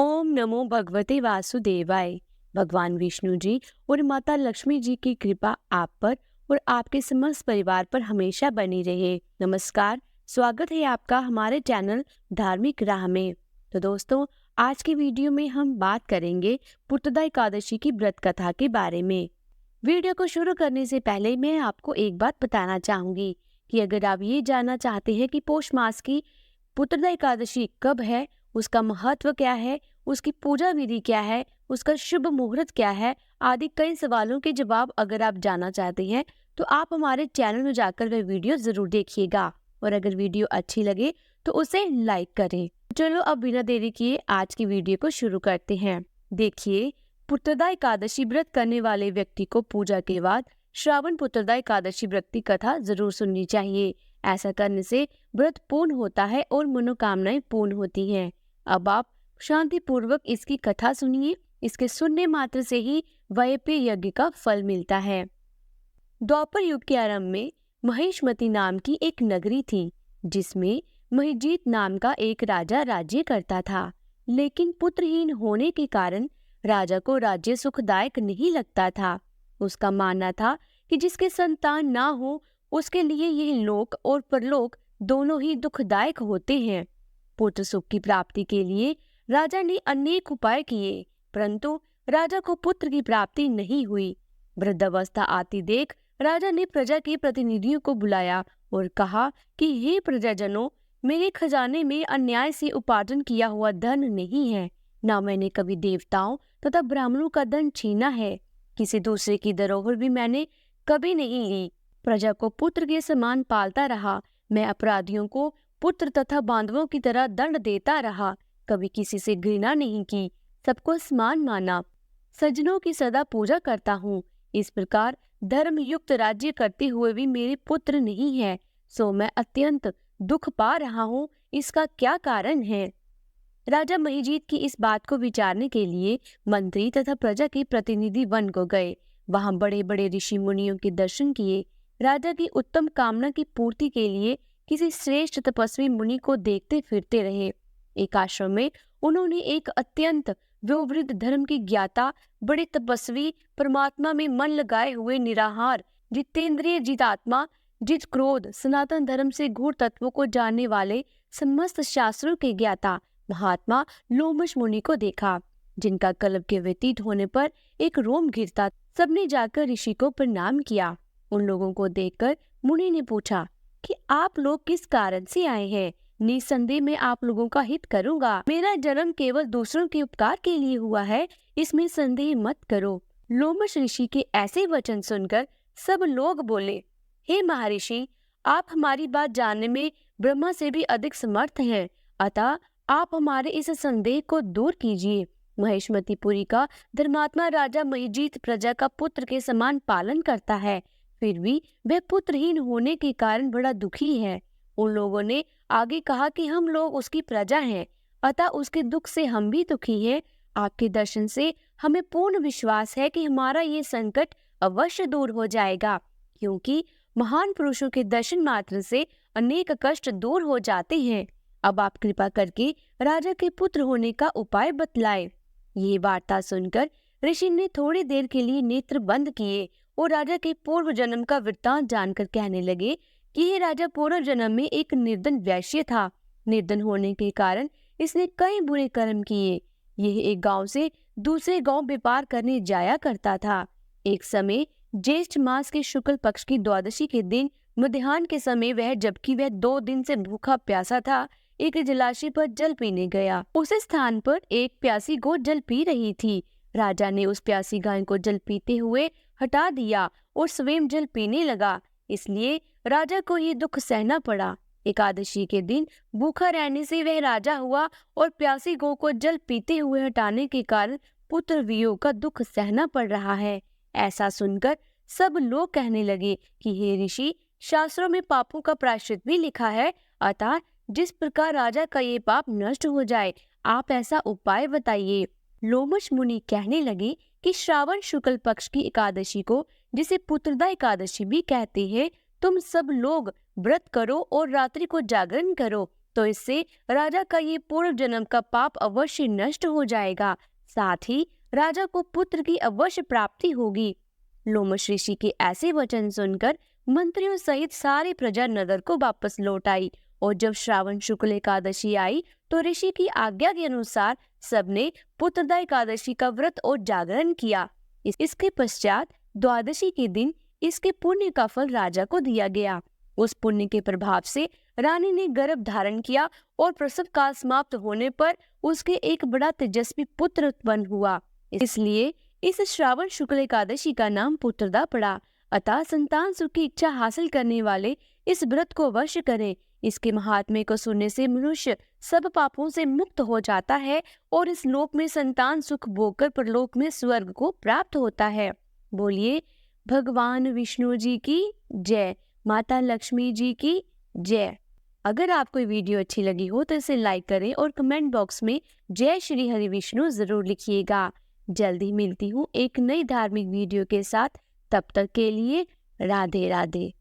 ओम नमो भगवते वासुदेवाय। भगवान विष्णु जी और माता लक्ष्मी जी की कृपा आप पर और आपके समस्त परिवार पर हमेशा बनी रहे। नमस्कार, स्वागत है आपका हमारे चैनल धार्मिक राह में। तो दोस्तों, आज की वीडियो में हम बात करेंगे पुत्रदा एकादशी की व्रत कथा के बारे में। वीडियो को शुरू करने से पहले मैं आपको एक बात बताना चाहूंगी कि अगर आप ये जानना चाहते हैं कि पौष मास की पुत्रदा एकादशी कब है, उसका महत्व क्या है, उसकी पूजा विधि क्या है, उसका शुभ मुहूर्त क्या है, आदि कई सवालों के जवाब अगर आप जानना चाहते हैं तो आप हमारे चैनल में जाकर वह वीडियो जरूर देखिएगा। और अगर वीडियो अच्छी लगे तो उसे लाइक करें। चलो अब बिना देरी किए आज की वीडियो को शुरू करते हैं। देखिए, पुत्रदा एकादशी व्रत करने वाले व्यक्ति को पूजा के बाद श्रावण पुत्रदा एकादशी व्रत की कथा जरूर सुननी चाहिए। ऐसा करने से व्रत पूर्ण होता है और मनोकामनाएं पूर्ण होती हैं। अब आप शांति पूर्वक इसकी कथा सुनिए। इसके सुनने मात्र से ही वैयप्य यज्ञ का फल मिलता है। द्वापर युग के आरंभ में महिष्मती नाम की एक नगरी थी, जिसमें महिजीत नाम का एक राजा राज्य करता था। लेकिन पुत्रहीन होने के कारण राजा को राज्य सुखदायक नहीं लगता था। उसका मानना था कि जिसके संतान ना हो उसके लिए यह लोक और परलोक दोनों ही दुखदायक होते हैं। पुत्र सुख की प्राप्ति के लिए राजा ने अनेक उपाय किए, परंतु राजा को पुत्र की प्राप्ति नहीं हुई। वृद्धावस्था आती देख राजा ने प्रजा के प्रतिनिधियों को बुलाया और कहा कि हे प्रजाजनों, मेरे खजाने में अन्याय से उपार्जन किया हुआ धन नहीं है, ना मैंने कभी देवताओं तथा ब्राह्मणों का धन छीना है। किसी दूसरे की धरोहर भी मैंने कभी नहीं ली। प्रजा को पुत्र के समान पालता रहा। मैं अपराधियों को पुत्र तथा बांधवों की तरह दंड देता रहा। कभी किसी से घृणा नहीं की, सबको समान माना। सज्जनों की सदा पूजा करता हूँ। इस प्रकार धर्म युक्त राज्य करते हुए भी मेरे पुत्र नहीं है, सो मैं अत्यंत दुख पा रहा हूँ। इसका क्या कारण है? राजा महिजीत की इस बात को विचारने के लिए मंत्री तथा प्रजा के प्रतिनिधि वन को गए। वहां बड़े बड़े ऋषि मुनियों के दर्शन किए। राजा की उत्तम कामना की पूर्ति के लिए किसी श्रेष्ठ तपस्वी मुनि को देखते फिरते रहे। एक आश्रम में उन्होंने एक अत्यंत विवृद्ध धर्म की ज्ञाता, बड़े तपस्वी, परमात्मा में मन लगाए हुए निराहार, जितेंद्रिय, जितात्मा, जित क्रोध, सनातन धर्म से गूढ़ तत्वों को जानने वाले, समस्त शास्त्रों के ज्ञाता महात्मा लोमश मुनि को देखा, जिनका कल्प के व्यतीत होने पर एक रोम गिरता। सबने जाकर ऋषि को प्रणाम किया। उन लोगों को देखकर मुनि ने पूछा कि आप लोग किस कारण से आए हैं? निसंदेह मैं आप लोगों का हित करूंगा। मेरा जन्म केवल दूसरों के उपकार के लिए हुआ है, इसमें संदेह मत करो। लोमश ऋषि के ऐसे वचन सुनकर सब लोग बोले, हे महर्षि, आप हमारी बात जानने में ब्रह्मा से भी अधिक समर्थ हैं, अतः आप हमारे इस संदेह को दूर कीजिए। महिष्मतीपुरी का धर्मात्मा राजा महिजीत प्रजा का पुत्र के समान पालन करता है, फिर भी वह पुत्रहीन होने के कारण बड़ा दुखी है। उन लोगों ने आगे कहा कि हम लोग उसकी प्रजा हैं, अतः उसके दुख से हम भी दुखी हैं। आपके दर्शन से हमें पूर्ण विश्वास है कि हमारा ये संकट अवश्य दूर हो जाएगा, क्योंकि महान पुरुषों के दर्शन मात्र से अनेक कष्ट दूर हो जाते हैं। अब आप कृपा करके राजा के पुत्र होने का उपाय बतलाए। ये वार्ता सुनकर ऋषि ने थोड़ी देर के लिए नेत्र बंद किए और राजा के पूर्व जन्म का वृत्तांत जानकर कहने लगे कि ये राजा पूर्व जन्म में एक निर्धन वैश्य था। निर्धन होने के कारण इसने कई बुरे कर्म किए। यह एक गांव से दूसरे गांव व्यापार करने जाया करता था। एक समय ज्येष्ठ मास के शुक्ल पक्ष की द्वादशी के दिन मध्याह्न के समय जबकि वह 2 दिन से भूखा प्यासा था, एक जलाशय पर जल पीने गया। उस स्थान पर एक प्यासी गौ जल पी रही थी। राजा ने उस प्यासी गाय को जल पीते हुए हटा दिया और स्वयं जल पीने लगा। इसलिए राजा को ये दुख सहना पड़ा। एकादशी के दिन भूखा रहने से वह राजा हुआ और प्यासी गौ को जल पीते हुए हटाने के कारण पुत्र वियोग का दुख सहना पड़ रहा है। ऐसा सुनकर सब लोग कहने लगे कि हे ऋषि, शास्त्रों में पापों का प्रायश्चित भी लिखा है, अतः जिस प्रकार राजा का ये पाप नष्ट हो जाए, आप ऐसा उपाय बताइए। लोमश मुनि कहने लगे कि श्रावण शुक्ल पक्ष की एकादशी को, जिसे पुत्रदा एकादशी भी कहते हैं, तुम सब लोग व्रत करो और रात्रि को जागरण करो। तो इससे राजा का ये पूर्व जन्म का पाप अवश्य नष्ट हो जाएगा। साथ ही राजा को पुत्र की अवश्य प्राप्ति होगी। लोमश ऋषि के ऐसे वचन सुनकर मंत्रियों सहित सारी प्रजा नगर को वापस लौट आई और जब श्रावण शुक्ल एकादशी आई तो ऋषि की आज्ञा के अनुसार सबने पुत्रदा एकादशी का व्रत और जागरण किया। इसके पश्चात द्वादशी के दिन इसके पुण्य का फल राजा को दिया गया। उस पुण्य के प्रभाव से रानी ने गर्भ धारण किया और प्रसव काल समाप्त होने पर उसके एक बड़ा तेजस्वी पुत्र उत्पन्न हुआ। इसलिए इस श्रावण शुक्ल एकादशी का नाम पुत्रदा पड़ा। अतः संतान सुख की इच्छा हासिल करने वाले इस व्रत को अवश्य करें। इसके महात्म्य को सुनने से मनुष्य सब पापों से मुक्त हो जाता है और इस लोक में संतान सुख भोगकर परलोक में स्वर्ग को प्राप्त होता है। बोलिए भगवान विष्णु जी की जय, माता लक्ष्मी जी की जय। अगर आपको ये वीडियो अच्छी लगी हो तो इसे लाइक करें और कमेंट बॉक्स में जय श्री हरि विष्णु जरूर लिखिएगा। जल्दी मिलती हूँ एक नई धार्मिक वीडियो के साथ। तब तक के लिए राधे राधे।